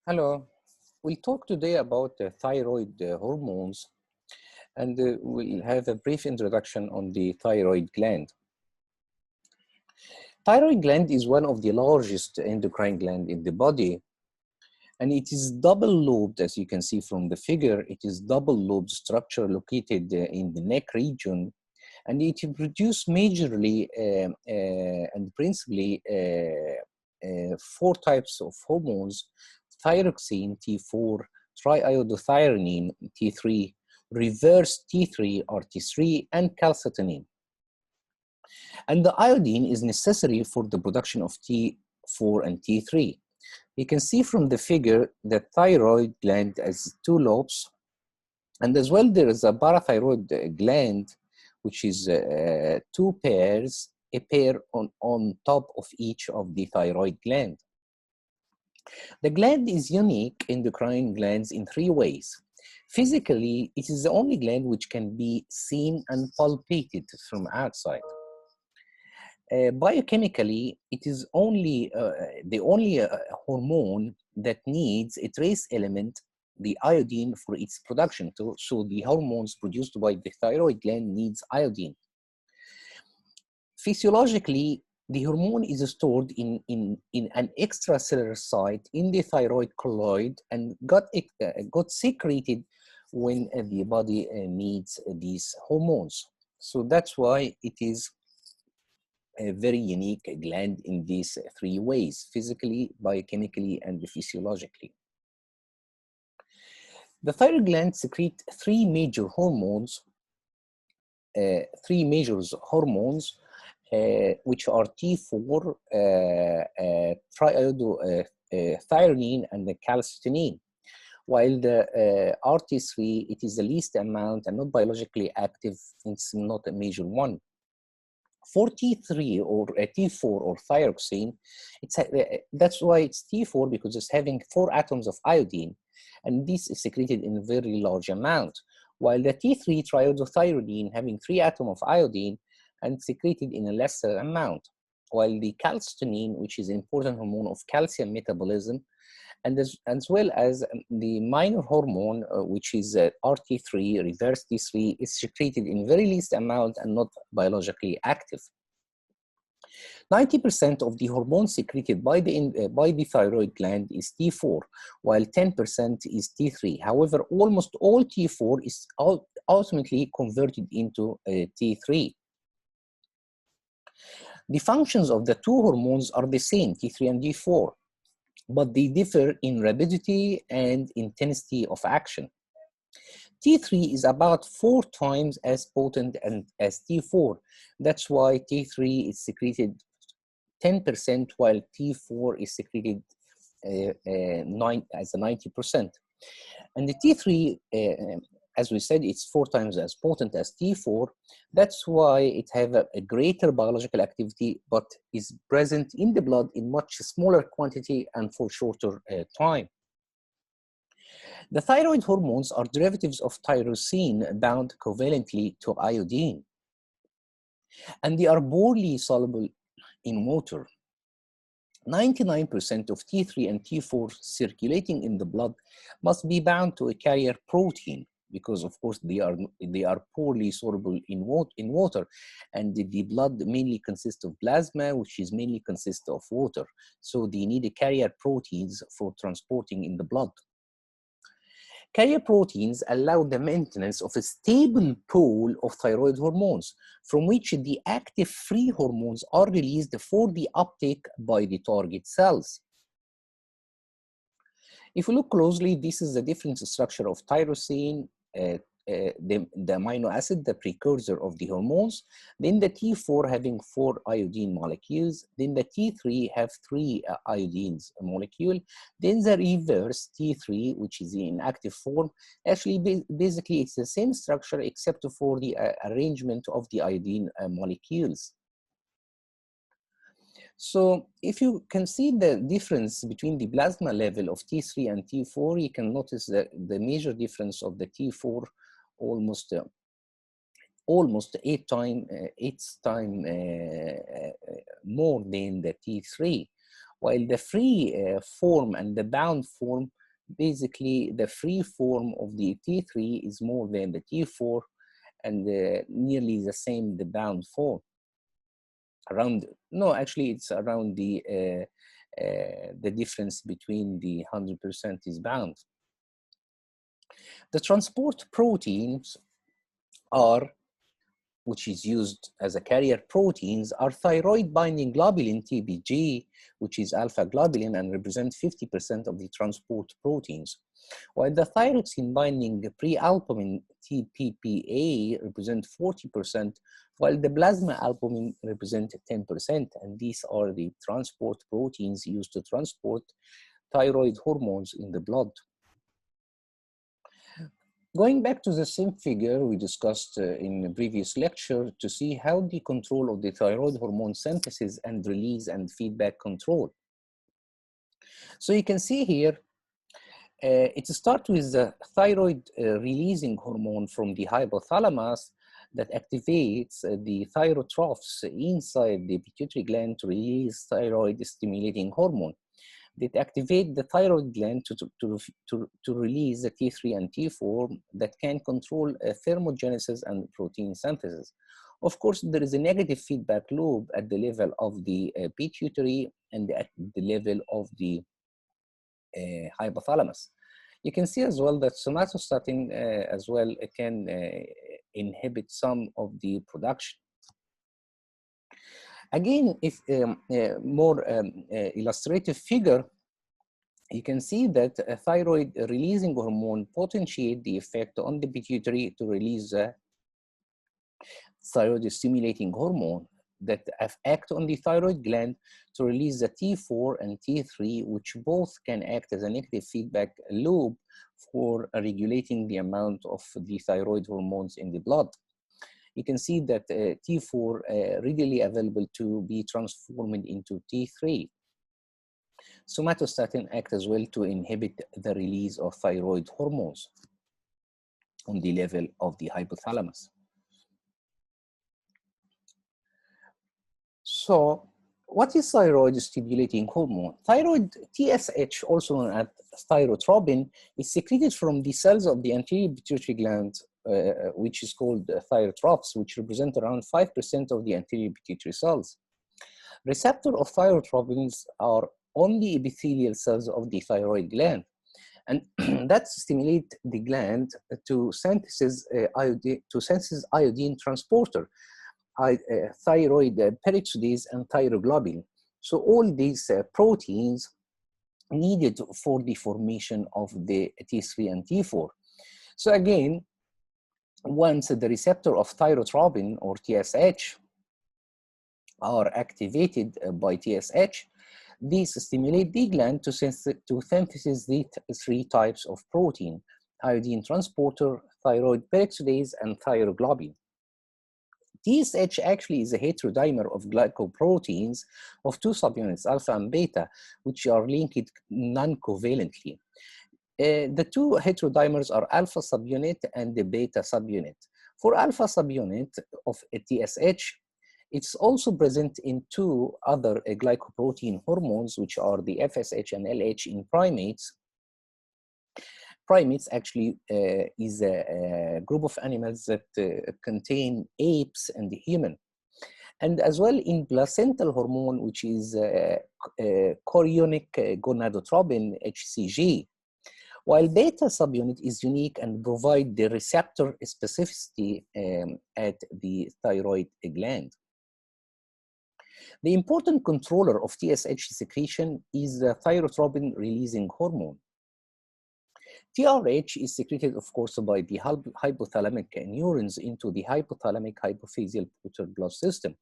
Hello, we'll talk today about the thyroid hormones and we'll have a brief introduction on the thyroid gland. Thyroid gland is one of the largest endocrine gland in the body, and it is double-lobed, as you can see from the figure. It is double-lobed structure located in the neck region, and it produces majorly and principally four types of hormones: thyroxine, T4, triiodothyronine, T3, reverse T3 or T3, and calcitonin. And the iodine is necessary for the production of T4 and T3. You can see from the figure that thyroid gland has two lobes, and as well there is a parathyroid gland, which is two pairs, a pair on top of each of the thyroid gland. The gland is unique endocrine glands in three ways. Physically, it is the only gland which can be seen and palpated from outside. Biochemically, it is the only hormone that needs a trace element, the iodine, for its production. So the hormones produced by the thyroid gland needs iodine. Physiologically, the hormone is stored in an extracellular site in the thyroid colloid and got secreted when the body needs these hormones. So that's why it is a very unique gland in these three ways: physically, biochemically, and physiologically. The thyroid gland secretes three major hormones, which are T4, triiodothyronine, and the calcitonin. While the RT3, it is the least amount and not biologically active, it's not a major one. For T3 or T4 or thyroxine, that's why it's T4, because it's having 4 atoms of iodine, and this is secreted in a very large amount. While the T3 triiodothyronine having 3 atoms of iodine and secreted in a lesser amount. While the calcitonin, which is an important hormone of calcium metabolism, and as well as the minor hormone, which is RT3, reverse T3, is secreted in very least amount and not biologically active. 90% of the hormone secreted by the thyroid gland is T4, while 10% is T3. However, almost all T4 is ultimately converted into T3. The functions of the two hormones are the same, T3 and T4, but they differ in rapidity and intensity of action. T3 is about 4 times as potent as T4. That's why T3 is secreted 10%, while T4 is secreted as a 90%. And the T3, as we said, it's 4 times as potent as T4. That's why it has a greater biological activity, but is present in the blood in much smaller quantity and for shorter time. The thyroid hormones are derivatives of tyrosine bound covalently to iodine, and they are poorly soluble in water. 99% of T3 and T4 circulating in the blood must be bound to a carrier protein, because of course they are poorly soluble in water, and the blood mainly consists of plasma, which is mainly consists of water. So they need a carrier proteins for transporting in the blood. Carrier proteins allow the maintenance of a stable pool of thyroid hormones, from which the active free hormones are released for the uptake by the target cells. If we look closely, this is the different structure of tyrosine, the amino acid, the precursor of the hormones. Then the T4 having 4 iodine molecules. Then the T3 have 3 iodines molecule. Then the reverse T3, which is in active form. Actually, basically, it's the same structure except for the arrangement of the iodine molecules. So if you can see the difference between the plasma level of T3 and T4, you can notice the major difference of the T4, almost 8 times more than the T3, while the free form and the bound form, basically the free form of the T3 is more than the T4, and nearly the same the bound form. Actually it's around the difference between the 100% is bound. The transport proteins are, which is used as a carrier proteins, are thyroid binding globulin TBG, which is alpha globulin and represents 50% of the transport proteins, while the thyroxine binding prealbumin TPPA represent 40%, while the plasma albumin represent 10%, and these are the transport proteins used to transport thyroid hormones in the blood. Going back to the same figure we discussed in the previous lecture to see how the control of the thyroid hormone synthesis and release and feedback control. So you can see here, it starts with the thyroid releasing hormone from the hypothalamus that activates the thyrotrophs inside the pituitary gland to release thyroid-stimulating hormone. That activate the thyroid gland to release the T3 and T4 that can control thermogenesis and protein synthesis. Of course, there is a negative feedback loop at the level of the pituitary and at the level of the hypothalamus. You can see as well that somatostatin as well can inhibit some of the production. Again, if more illustrative figure, you can see that a thyroid releasing hormone potentiates the effect on the pituitary to release thyroid stimulating hormone that act on the thyroid gland to release the T4 and T3, which both can act as a negative feedback loop for regulating the amount of the thyroid hormones in the blood. You can see that T4 readily available to be transformed into T3. Somatostatin act as well to inhibit the release of thyroid hormones on the level of the hypothalamus. So, what is thyroid stimulating hormone? Thyroid TSH, also known as thyrotropin, is secreted from the cells of the anterior pituitary gland, which is called thyrotrophs, which represent around 5% of the anterior pituitary cells. Receptors of thyrotropins are on the epithelial cells of the thyroid gland, and that stimulate the gland to synthesize iodine transporter, thyroid peroxidase and thyroglobulin. So all these proteins needed for the formation of the T3 and T4. So again, once the receptor of thyrotropin or TSH are activated by TSH, these stimulate the gland to synthesize the three types of protein: iodine transporter, thyroid peroxidase, and thyroglobulin. TSH actually is a heterodimer of glycoproteins of two subunits, alpha and beta, which are linked non-covalently. The two heterodimers are alpha subunit and the beta subunit. For alpha subunit of a TSH, it's also present in two other glycoprotein hormones, which are the FSH and LH in primates. Primates actually is a group of animals that contain apes and the human. And as well in placental hormone, which is chorionic gonadotropin, HCG. While beta subunit is unique and provide the receptor specificity at the thyroid gland. The important controller of TSH secretion is the thyrotropin releasing hormone. TRH is secreted, of course, by the hypothalamic neurons into the hypothalamic hypophyseal pituitary blood system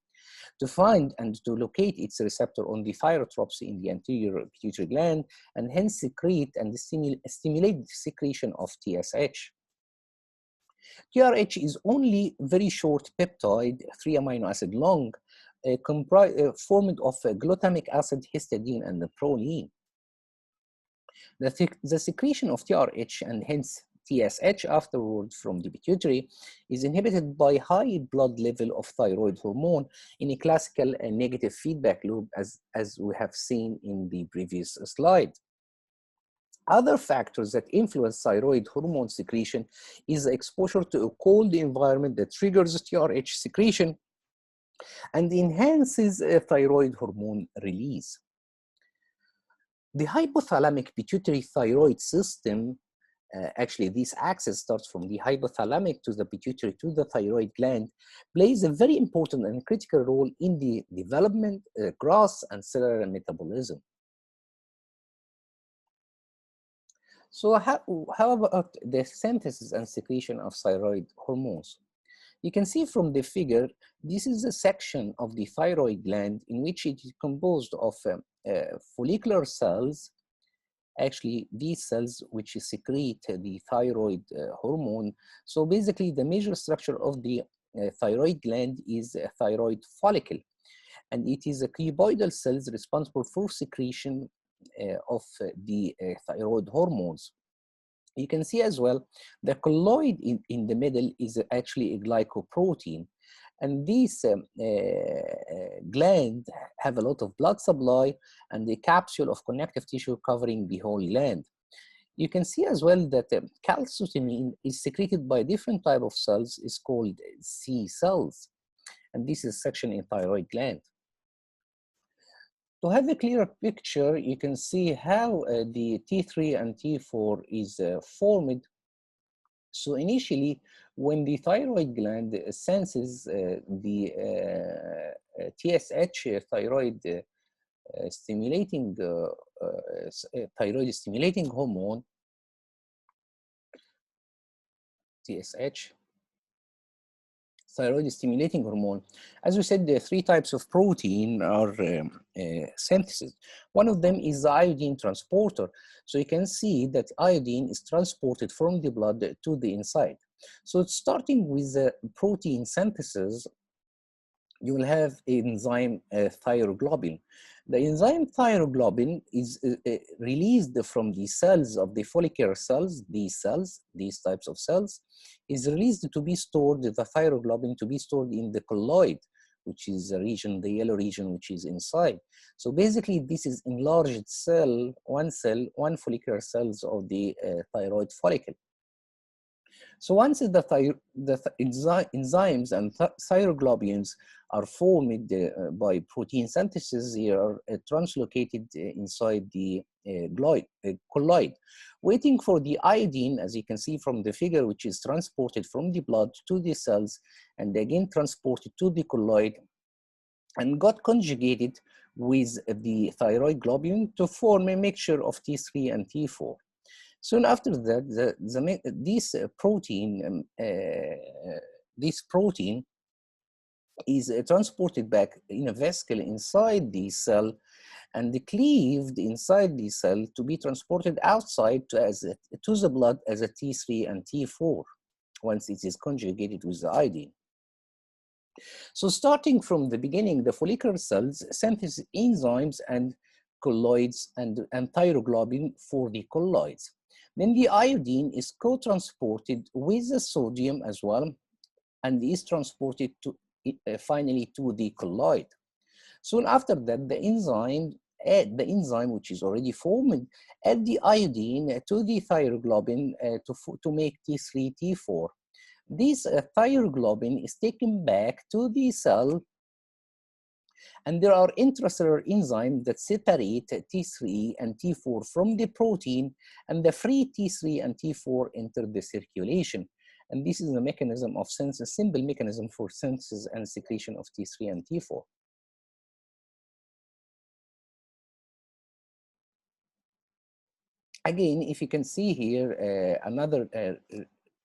to find and to locate its receptor on the thyrotrophs in the anterior pituitary gland, and hence secrete and stimulate the secretion of TSH. TRH is only very short peptide, 3 amino acid long, formed of glutamic acid, histidine, and the proline. The secretion of TRH and hence TSH afterward from the pituitary is inhibited by high blood level of thyroid hormone in a classical negative feedback loop as we have seen in the previous slide. Other factors that influence thyroid hormone secretion is exposure to a cold environment that triggers TRH secretion and enhances thyroid hormone release. The hypothalamic pituitary thyroid system, actually this axis starts from the hypothalamic to the pituitary to the thyroid gland, plays a very important and critical role in the development, growth, and cellular metabolism. So how about the synthesis and secretion of thyroid hormones? You can see from the figure, this is a section of the thyroid gland in which it is composed of follicular cells. Actually, these cells which secrete the thyroid hormone. So basically, the major structure of the thyroid gland is a thyroid follicle, and it is a cuboidal cells responsible for secretion of the thyroid hormones. You can see as well, the colloid in the middle is actually a glycoprotein. And these glands have a lot of blood supply and the capsule of connective tissue covering the whole gland. You can see as well that calcitonin is secreted by different type of cells, is called C cells. And this is section in thyroid gland. To have a clearer picture, you can see how the T3 and T4 is formed. So initially, when the thyroid gland senses the TSH, thyroid stimulating hormone, TSH, thyroid stimulating hormone. As we said, there are three types of protein are synthesis. One of them is the iodine transporter. So you can see that iodine is transported from the blood to the inside. So it's starting with the protein synthesis, you will have enzyme thyroglobulin. The enzyme thyroglobulin is released from the cells of the follicular cells, these types of cells, is released to be stored, the thyroglobulin to be stored in the colloid, which is a region, the yellow region, which is inside. So basically, this is enlarged cell, one follicular cells of the thyroid follicle. So once the enzymes and thyroglobulins are formed by protein synthesis, they are translocated inside the colloid, waiting for the iodine, as you can see from the figure, which is transported from the blood to the cells and again transported to the colloid and got conjugated with the thyroid globulin to form a mixture of T3 and T4. Soon after that, this protein is transported back in a vesicle inside the cell and cleaved inside the cell to be transported outside to the blood as a T3 and T4 once it is conjugated with the iodine. So starting from the beginning, the follicular cells synthesize enzymes and colloids and thyroglobulin for the colloids. Then the iodine is co-transported with the sodium as well, and is transported to finally to the colloid. Soon after that, the enzyme which is already formed add the iodine to the thyroglobulin to make T3, T4. This thyroglobulin is taken back to the cell, and there are intracellular enzymes that separate T3 and T4 from the protein, and the free T3 and T4 enter the circulation. And this is a mechanism of synthesis, simple mechanism for synthesis and secretion of T3 and T4. Again, if you can see here, another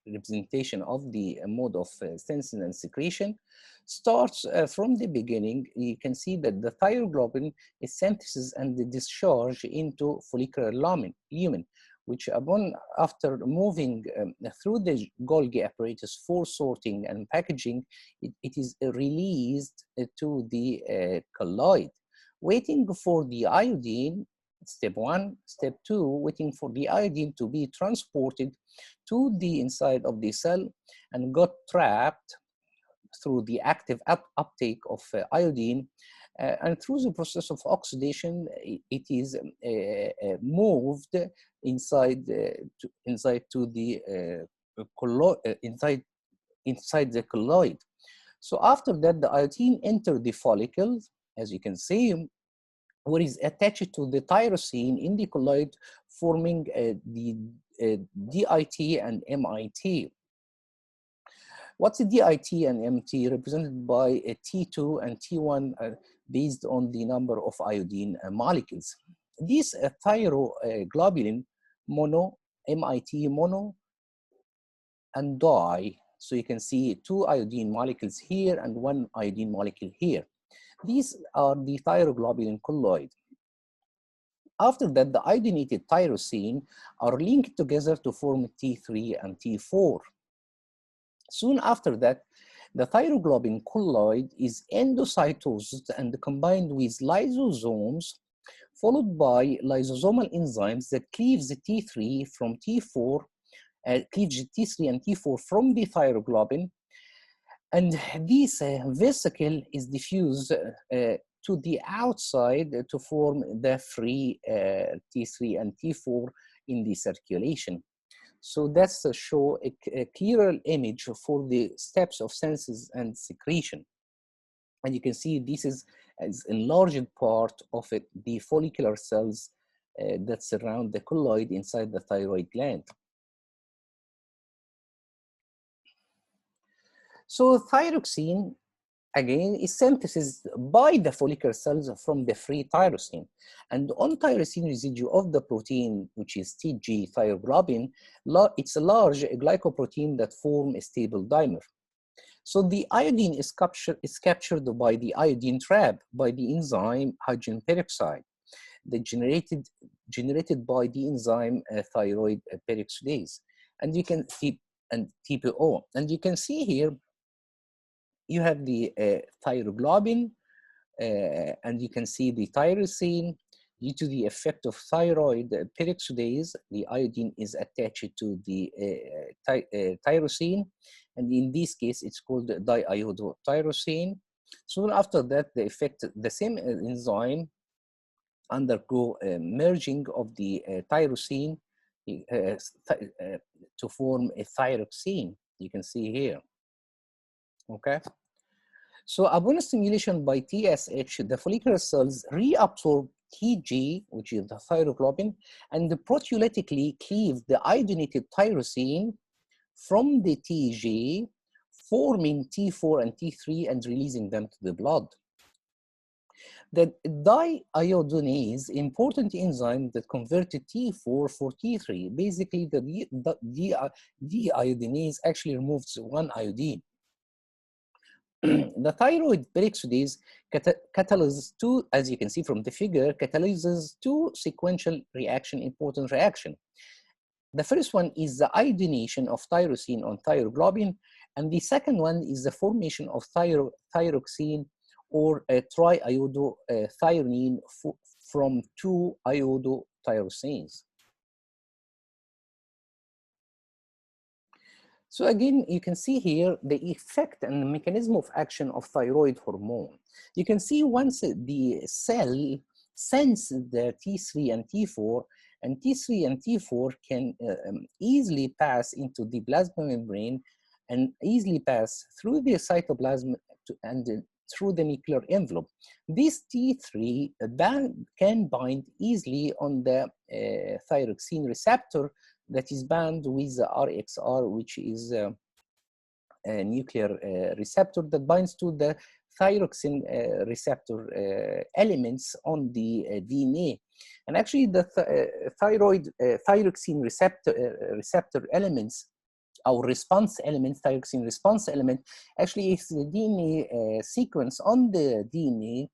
representation of the mode of synthesis and secretion starts from the beginning. You can see that the thyroglobulin is synthesized and discharged into follicular lumen, which after moving through the Golgi apparatus for sorting and packaging, it is released to the colloid, waiting for the iodine Step 1. Step 2, waiting for the iodine to be transported to the inside of the cell and got trapped through the active uptake of iodine, and through the process of oxidation, it is moved inside to the inside the colloid. So after that, the iodine enters the follicle, as you can see, where is attached to the tyrosine in the colloid, forming the DIT and MIT. What's the DIT and MT? Represented by a T2 and T1 based on the number of iodine molecules. These thyroglobulin mono, MIT mono, and di. So you can see 2 iodine molecules here and 1 iodine molecule here. These are the thyroglobulin colloid. After that, the iodinated tyrosine are linked together to form T3 and T4. Soon after that, the thyroglobulin colloid is endocytosed and combined with lysosomes, followed by lysosomal enzymes that cleaves the T3 from T4, cleaves T3 and T4 from the thyroglobulin, and this vesicle is diffused to the outside to form the free T3 and T4 in the circulation. So that's to show a clearer image for the steps of synthesis and secretion. And you can see this is as enlarged part of it, the follicular cells that surround the colloid inside the thyroid gland. So thyroxine, again, is synthesized by the follicular cells from the free tyrosine. And on tyrosine residue of the protein, which is TG thyroglobulin, it's a large glycoprotein that forms a stable dimer. So the iodine is captured by the iodine trap by the enzyme hydrogen peroxide, generated by the enzyme thyroid peroxidase. And you can see, and TPO. And you can see here, you have the thyroglobulin, and you can see the tyrosine. Due to the effect of thyroid peroxidase, the iodine is attached to the tyrosine, and in this case, it's called diiodotyrosine. Soon after that, the same enzyme undergo merging of the tyrosine to form a thyroxine. You can see here. Okay. So upon stimulation by TSH, the follicular cells reabsorb TG, which is the thyroglobulin, and proteolytically cleave the iodinated tyrosine from the TG, forming T4 and T3 and releasing them to the blood. The deiodinase, important enzyme that converted T4 for T3. Basically, the deiodinase actually removes 1 iodine. The thyroid peroxidase catalyzes 2, as you can see from the figure, catalyzes 2 sequential important reaction. The first one is the iodination of tyrosine on thyroglobulin, and the second one is the formation of thyroxine or triiodothyronine from 2 iodotyrosines. So again, you can see here the effect and the mechanism of action of thyroid hormone. You can see once the cell senses the T3 and T4, and T3 and T4 can easily pass into the plasma membrane and easily pass through the cytoplasm and through the nuclear envelope. This T3 can bind easily on the thyroxine receptor that is bound with the RXR, which is a nuclear receptor that binds to the thyroxine receptor elements on the DNA. And actually the thyroxine receptor elements, our response element, thyroxine response element, actually is the DNA sequence on the DNA,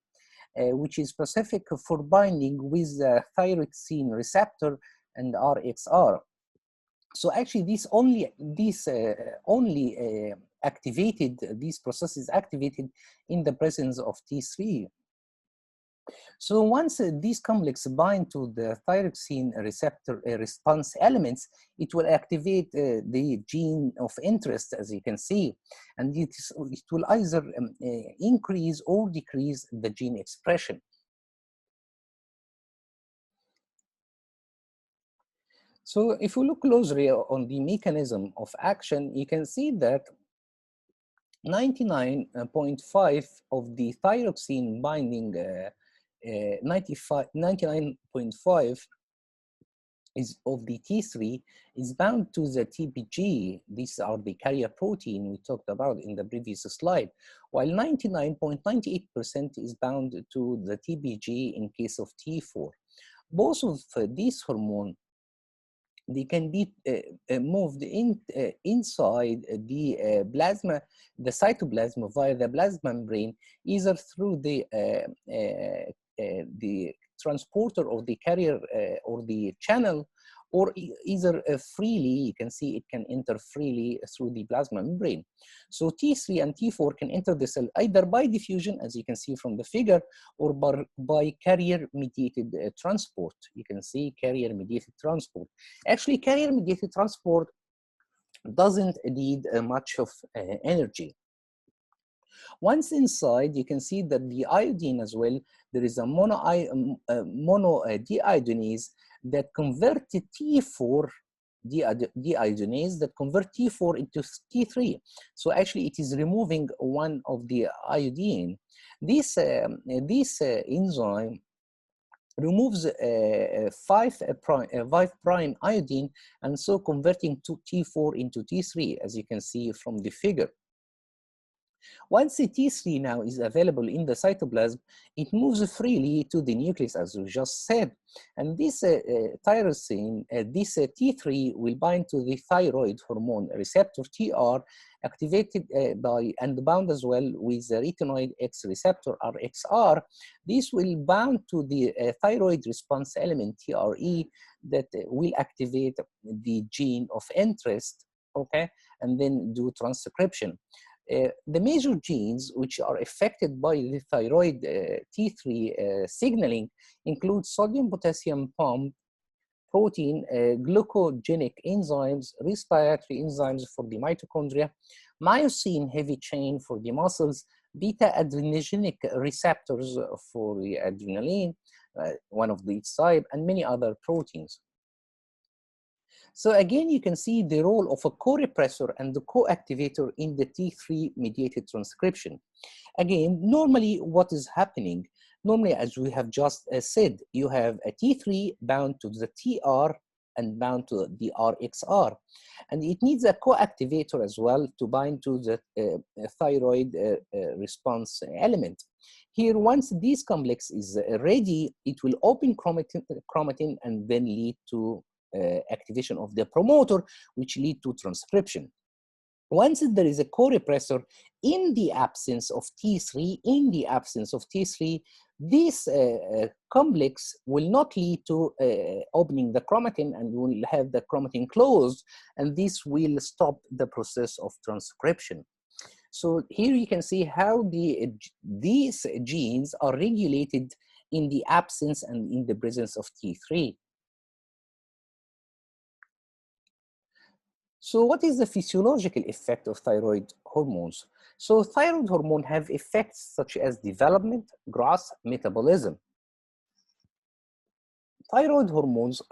which is specific for binding with the thyroxine receptor and RXR. So actually, these processes activated in the presence of T3. So once these complex bind to the thyroxine receptor response elements, it will activate the gene of interest, as you can see, and it will either increase or decrease the gene expression. So if we look closely on the mechanism of action, you can see that 99.5 of the thyroxine binding 99.5 is of the T3 is bound to the TBG. These are the carrier protein we talked about in the previous slide, while 99.98% is bound to the TBG in case of T4. Both of these hormones, they can be moved inside the plasma, the cytoplasm via the plasma membrane, either through the transporter or the carrier or the channel, or either freely. You can see it can enter freely through the plasma membrane. So T3 and T4 can enter the cell either by diffusion, as you can see from the figure, or by carrier-mediated transport. You can see carrier-mediated transport. Actually, carrier-mediated transport doesn't need much of energy. Once inside, you can see that the iodine as well, there is a mono deiodinase that converted T4 deiodinase that convert T4 into T3. So actually, it is removing one of the iodine. This enzyme removes 5' iodine, and so converting to T4 into T3, as you can see from the figure. Once the T3 now is available in the cytoplasm, it moves freely to the nucleus, as we just said. And this tyrosine, this T3 will bind to the thyroid hormone receptor TR, activated by and bound as well with the retinoid X receptor RXR. This will bound to the thyroid response element TRE that will activate the gene of interest, okay, and then do transcription. The major genes which are affected by the thyroid T3 signaling include sodium potassium pump protein, glucogenic enzymes, respiratory enzymes for the mitochondria, myosin heavy chain for the muscles, beta adrenergic receptors for the adrenaline, one of each type, and many other proteins. So again, you can see the role of a co-repressor and the co-activator in the T3 mediated transcription. Again, normally what is happening, normally as we have just said, you have a T3 bound to the TR and bound to the RXR. And it needs a co-activator as well to bind to the thyroid response element. Here, once this complex is ready, it will open chromatin and then lead to activation of the promoter, which lead to transcription. Once there is a co-repressor in the absence of T3, this complex will not lead to opening the chromatin and will have the chromatin closed, and this will stop the process of transcription. So here you can see how these genes are regulated in the absence and in the presence of T3. So what is the physiological effect of thyroid hormones? So thyroid hormone have effects such as development, growth, metabolism. Thyroid hormones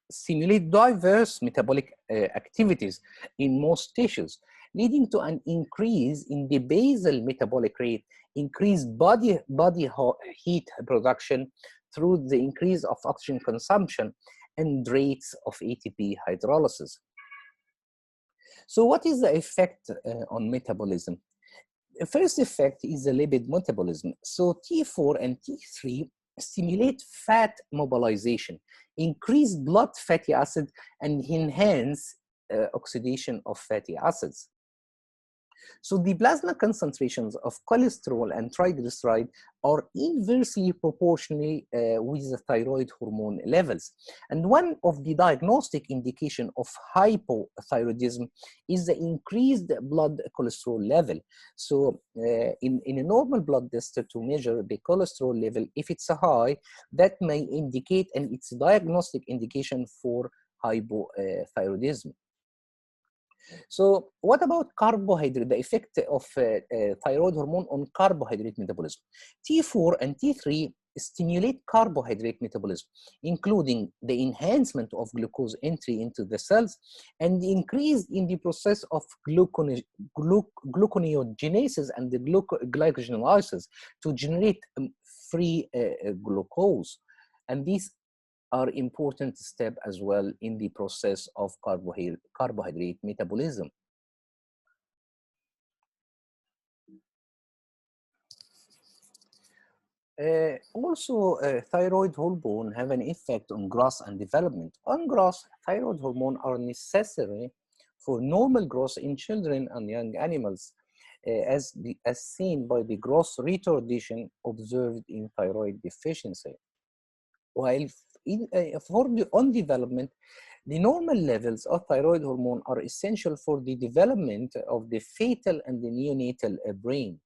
stimulate diverse metabolic activities in most tissues, leading to an increase in the basal metabolic rate, increased body heat production through the increase of oxygen consumption, and rates of ATP hydrolysis. So what is the effect on metabolism? The first effect is the lipid metabolism. So T4 and T3 stimulate fat mobilization, increase blood fatty acid, and enhance oxidation of fatty acids. So the plasma concentrations of cholesterol and triglyceride are inversely proportional with the thyroid hormone levels. And one of the diagnostic indication of hypothyroidism is the increased blood cholesterol level. So in a normal blood test to measure the cholesterol level, if it's high, that may indicate, and it's a diagnostic indication for hypothyroidism. So what about carbohydrate, the effect of thyroid hormone on carbohydrate metabolism? T4 and T3 stimulate carbohydrate metabolism, including the enhancement of glucose entry into the cells and the increase in the process of gluconeogenesis and the glycogenolysis to generate free glucose. And these are important step as well in the process of carbohydrate metabolism. Thyroid hormone have an effect on growth and development. On growth, thyroid hormone are necessary for normal growth in children and young animals, as seen by the growth retardation observed in thyroid deficiency. While on development, the normal levels of thyroid hormone are essential for the development of the fetal and the neonatal brain.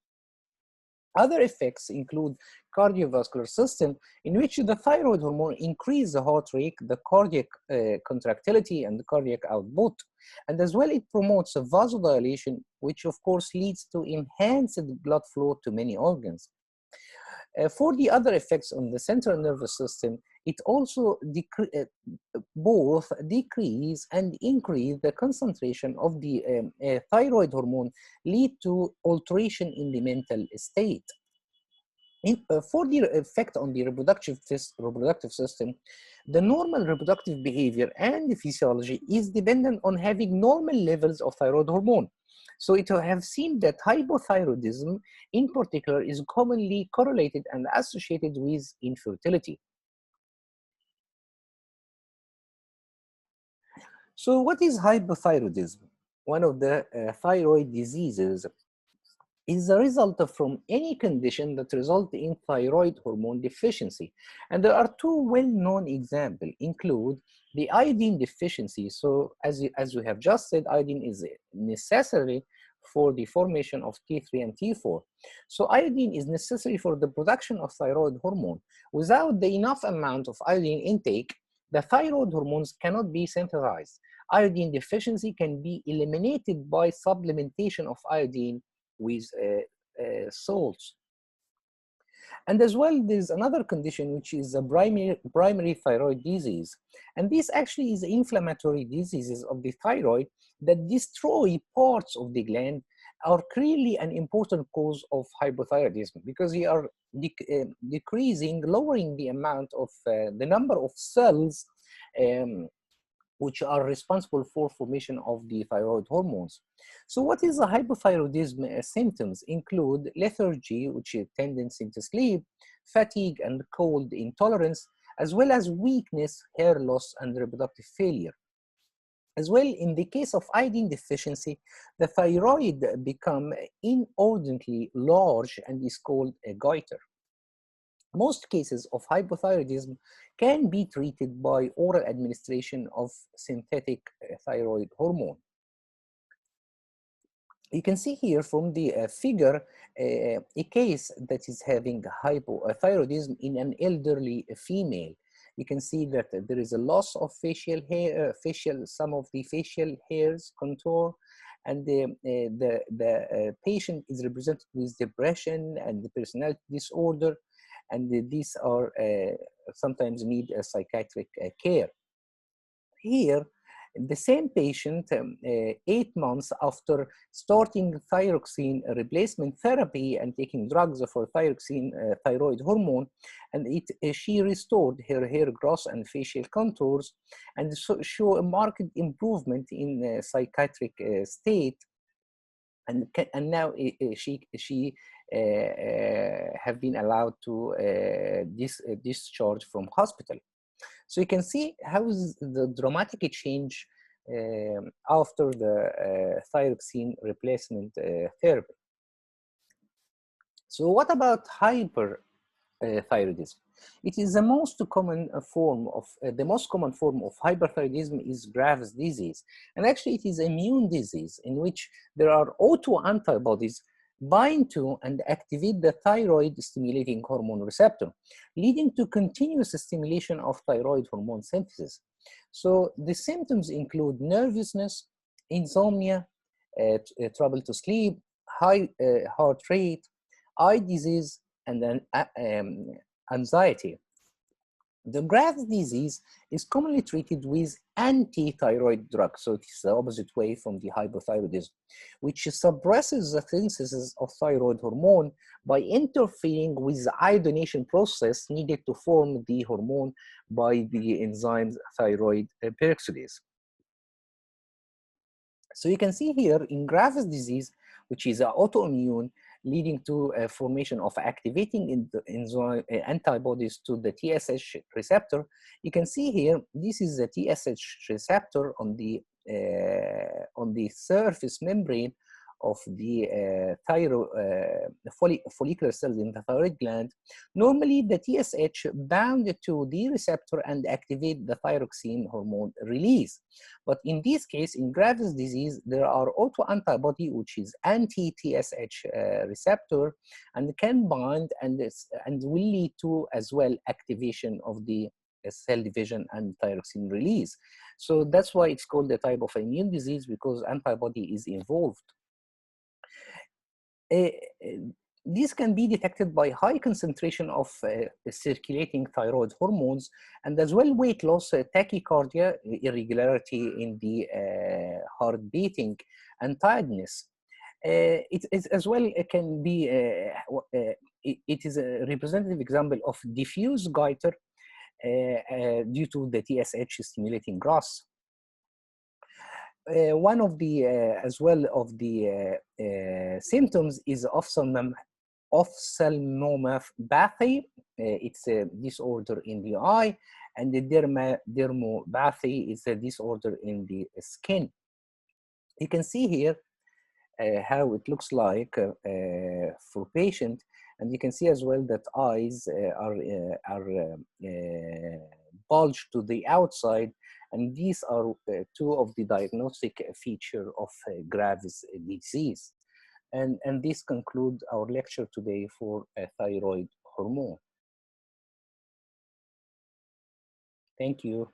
Other effects include cardiovascular system, in which the thyroid hormone increases the heart rate, the cardiac contractility, and the cardiac output. And as well, it promotes a vasodilation, which of course leads to enhanced blood flow to many organs. For the other effects on the central nervous system, it also both decrease and increase the concentration of the thyroid hormone, lead to alteration in the mental state. For the effect on the reproductive system, the normal reproductive behavior and the physiology is dependent on having normal levels of thyroid hormone. So it have seen that hypothyroidism in particular is commonly correlated and associated with infertility. So what is hypothyroidism? One of the thyroid diseases is the result from any condition that results in thyroid hormone deficiency. And there are two well-known examples, include the iodine deficiency. So as we have just said, iodine is necessary for the formation of T3 and T4. So iodine is necessary for the production of thyroid hormone. Without the enough amount of iodine intake, the thyroid hormones cannot be synthesized. Iodine deficiency can be eliminated by supplementation of iodine with salts. And as well, there's another condition, which is a primary thyroid disease. And this actually is inflammatory diseases of the thyroid that destroy parts of the gland, are clearly an important cause of hypothyroidism, because they are lowering the amount of the number of cells which are responsible for formation of the thyroid hormones. So what is the hypothyroidism symptoms? Include lethargy, which is tendency to sleep, fatigue and cold intolerance, as well as weakness, hair loss, and reproductive failure. As well, in the case of iodine deficiency, the thyroid become inordinately large and is called a goiter. Most cases of hypothyroidism can be treated by oral administration of synthetic thyroid hormone. You can see here from the figure a case that is having hypothyroidism in an elderly female. You can see that there is a loss of facial hair, some of the facial hairs contour, and the patient is represented with depression and the personality disorder, and these are sometimes need a psychiatric care. Here, the same patient, 8 months after starting thyroxine replacement therapy and taking drugs for thyroxine thyroid hormone, and she restored her hair growth and facial contours, and show a marked improvement in psychiatric state. And now she have been allowed to discharge from hospital. So you can see how is the dramatic change after the thyroxine replacement therapy. So what about hyperthyroidism? It is the most common form of hyperthyroidism is Graves' disease, and actually it is immune disease in which there are autoantibodies bind to and activate the thyroid-stimulating hormone receptor, leading to continuous stimulation of thyroid hormone synthesis. So the symptoms include nervousness, insomnia, trouble to sleep, high heart rate, eye disease, and then anxiety. The Graves' disease is commonly treated with anti-thyroid drugs, so it's the opposite way from the hypothyroidism, which suppresses the synthesis of thyroid hormone by interfering with the iodination process needed to form the hormone by the enzyme thyroid peroxidase. So you can see here in Graves' disease, which is autoimmune, leading to a formation of activating enzyme antibodies to the TSH receptor. You can see here, this is the TSH receptor on the surface membrane of the follicular cells in the thyroid gland. Normally, the TSH bound to the receptor and activate the thyroxine hormone release. But in this case, in Graves' disease, there are autoantibody, which is anti-TSH receptor, and can bind and will lead to as well activation of the cell division and thyroxine release. So that's why it's called a type of immune disease, because antibody is involved. These can be detected by high concentration of circulating thyroid hormones, and as well weight loss, tachycardia, irregularity in the heart beating, and tiredness. It as well can be, it is a representative example of diffuse goiter due to the TSH stimulating growth. One of the as well of the symptoms is ophthalmopathy. It's a disorder in the eye, and the dermopathy is a disorder in the skin. You can see here how it looks like for patient, and you can see as well that eyes are bulged to the outside, and these are two of the diagnostic feature of Graves' disease. And this concludes our lecture today for thyroid hormone. Thank you.